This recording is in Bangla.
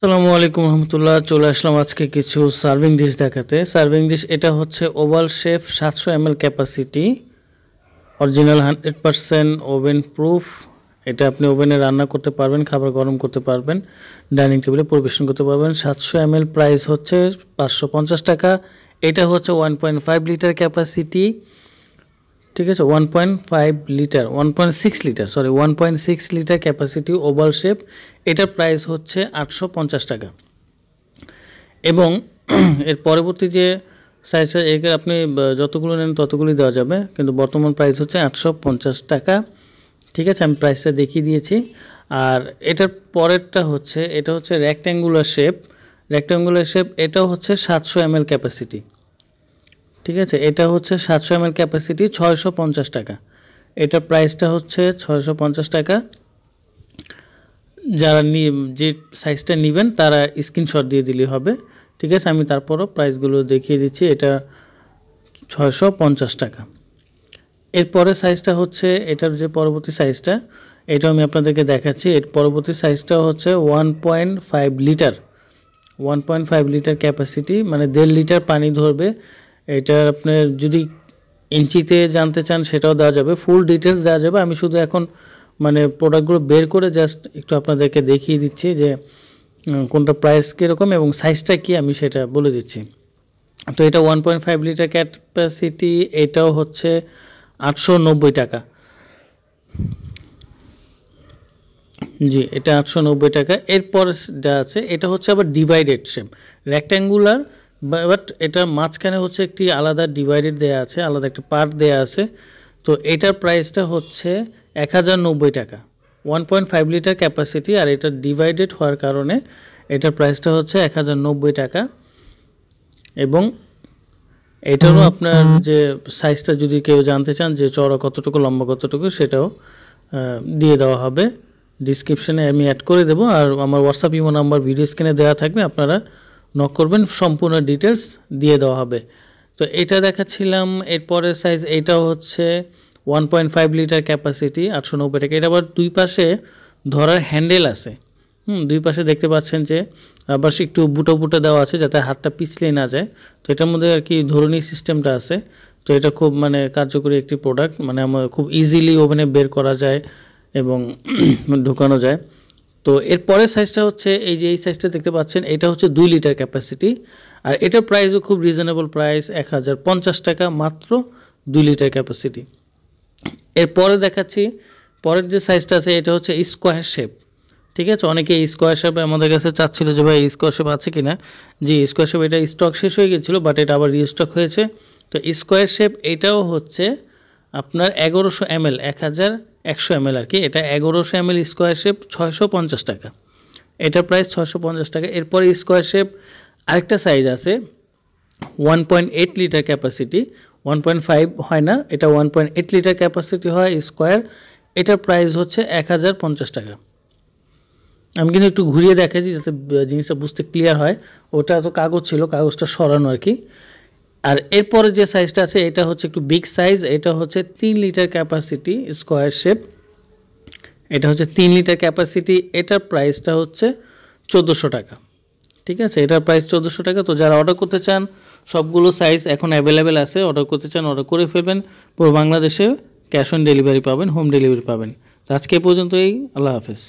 আসসালামু আলাইকুম রহমতুল্লাহ। চলে আসলাম আজকে কিছু সার্ভিং ডিশ দেখাতে। সার্ভিং ডিশ এটা হচ্ছে oval chef 700 ml capacity, original 100% oven proof. এটা আপনি ওভেনে রান্না করতে পারবেন, খাবার গরম করতে পারবেন, ডাইনিং টেবিলে পরিবেশন করতে পারবেন। 700 ml প্রাইস হচ্ছে 550 টাকা। এটা হচ্ছে 1.5 লিটার ক্যাপাসিটি, ঠিক আছে। 1.5 litre 1.6 litre 1.6 litre capacity oval shape. এটার প্রাইস হচ্ছে 850 টাকা। এবং এর পরবর্তী যে সাইজটা, একে আপনি যতগুলো নেন ততগুলি দেওয়া যাবে, কিন্তু বর্তমান প্রাইস হচ্ছে 850 টাকা, ঠিক আছে। আমি প্রাইসটা দেখিয়ে দিয়েছি। আর এটার পরেরটা হচ্ছে, এটা হচ্ছে রেক্ট্যাঙ্গুলার শেপ। এটাও হচ্ছে 700 ml ক্যাপাসিটি, ঠিক আছে। এটা হচ্ছে 700 ml ক্যাপাসিটি, 650 টাকা। এটার প্রাইসটা হচ্ছে 650 টাকা। যারা যে সাইজটা নেবেন তারা স্ক্রিনশট দিয়ে দিলেই হবে, ঠিক আছে। আমি তারপরও প্রাইসগুলো দেখিয়ে দিচ্ছি। এটা 650 টাকা। এরপরে সাইজটা হচ্ছে, এটার যে পরবর্তী সাইজটা, এটাও আমি আপনাদেরকে দেখাচ্ছি। এর পরবর্তী সাইজটা হচ্ছে 1.5 লিটার 1.5 লিটার ক্যাপাসিটি, মানে 1.5 লিটার পানি ধরবে। এটা আপনার যদি ইঞ্চিতে জানতে চান সেটাও দেওয়া যাবে, ফুল ডিটেলস দেওয়া যাবে। আমি শুধু এখন মানে প্রোডাক্টগুলো বের করে জাস্ট একটু আপনাদেরকে দেখিয়ে দিচ্ছি যে কোনটা প্রাইস কীরকম এবং সাইজটা কি, আমি সেটা বলে দিচ্ছি। তো এটা 1.5 লিটার ক্যাপাসিটি, এটাও হচ্ছে 890 টাকা। জি, এটা 890 টাকা। এরপর যা আছে এটা হচ্ছে আবার ডিভাইডেড শেপ, রেক্ট্যাঙ্গুলার, বাট এটার মাঝখানে হচ্ছে একটি আলাদা ডিভাইডেড দেয়া আছে, আলাদা একটা পার্ট দেয়া আছে। তো এটার প্রাইসটা হচ্ছে 1090 টাকা। 1.5 লিটার ক্যাপাসিটি, আর এটা ডিভাইডেড হওয়ার কারণে এটার প্রাইসটা হচ্ছে 1090 টাকা। এবং এটারও আপনার যে সাইজটা যদি কেউ জানতে চান যে চওড়া কতটুকু, লম্বা কতটুকু, সেটাও দিয়ে দেওয়া হবে। ডিসক্রিপশনে আমি অ্যাড করে দেবো, আর আমার হোয়াটসঅ্যাপ ইমো নাম্বার ভিডিও স্ক্রিনে দেওয়া থাকবে, আপনারা নক করবেন, সম্পূর্ণ ডিটেলস দিয়ে দেওয়া হবে। তো এটা দেখাচ্ছিলাম। এরপরের সাইজ এটাও হচ্ছে 1.5 লিটার ক্যাপাসিটি, 890 টাকা। এটা আবার দুই পাশে ধরার হ্যান্ডেল আছে, দুই পাশে দেখতে পাচ্ছেন যে আবার একটু বুটো বুটো দেওয়া আছে যাতে হাতটা পিছলে না যায়। তো এটার মধ্যে আর কি ধরনী সিস্টেমটা আছে। তো এটা খুব মানে কার্যকরী একটি প্রোডাক্ট, মানে আমার খুব ইজিলি ওভেনে বের করা যায় এবং ঢোকানো যায়। তো এরপরের সাইজটা হচ্ছে এই যে এই সাইজটা দেখতে পাচ্ছেন, এটা হচ্ছে 2 লিটার ক্যাপাসিটি, আর এটার প্রাইসও খুব রিজনেবল প্রাইস, 1050 টাকা মাত্র, 2 লিটার ক্যাপাসিটি। এরপরে দেখাচ্ছি পরের যে সাইজটা আছে, এটা হচ্ছে স্কোয়ার শেপ, ঠিক আছে। অনেকে স্কোয়ার শেপে আমাদের কাছে চাচ্ছিল যে ভাই স্কোয়ার শেপ আছে কিনা। জি, স্কোয়ার শেপ এটা স্টক শেষ হয়ে গেছিলো, বাট এটা আবার রিস্টক হয়েছে। তো স্কোয়ার শেপ এটাও হচ্ছে আপনার 1100 ml, 1100 ml আর কি। এটা 1100 ml স্কোয়ার শেপ, 650 টাকা। এটা প্রাইস 650 টাকা। এরপরে স্কোয়ার শেপ আরেকটা সাইজ আছে, 1.8 লিটার ক্যাপাসিটি, 1.5 হয় না, এটা 1.8 লিটার ক্যাপাসিটি হয় স্কোয়ার। এটার প্রাইস হচ্ছে 1050 টাকা। আমি কিন্তু একটু ঘুরিয়ে দেখাচ্ছি যাতে জিনিসটা বুঝতে ক্লিয়ার হয়। ওটা তো কাগজ ছিল, কাগজটা সরানো আর কি। আর এরপরে যে সাইজটা আছে এটা হচ্ছে একটু বিগ সাইজ, এটা হচ্ছে 3 লিটার ক্যাপাসিটি স্কোয়ার শেপ। এটা হচ্ছে 3 লিটার ক্যাপাসিটি। এটার প্রাইসটা হচ্ছে 1400 টাকা, ঠিক আছে। এটার প্রাইস 1400 টাকা। তো যারা অর্ডার করতে চান, সবগুলো সাইজ এখন অ্যাভেলেবেল আছে, অর্ডার করতে চান অর্ডার করে ফেলবেন। পুরো বাংলাদেশে ক্যাশ অন ডেলিভারি পাবেন, হোম ডেলিভারি পাবেন। তো আজকে পর্যন্তই, আল্লাহ হাফেজ।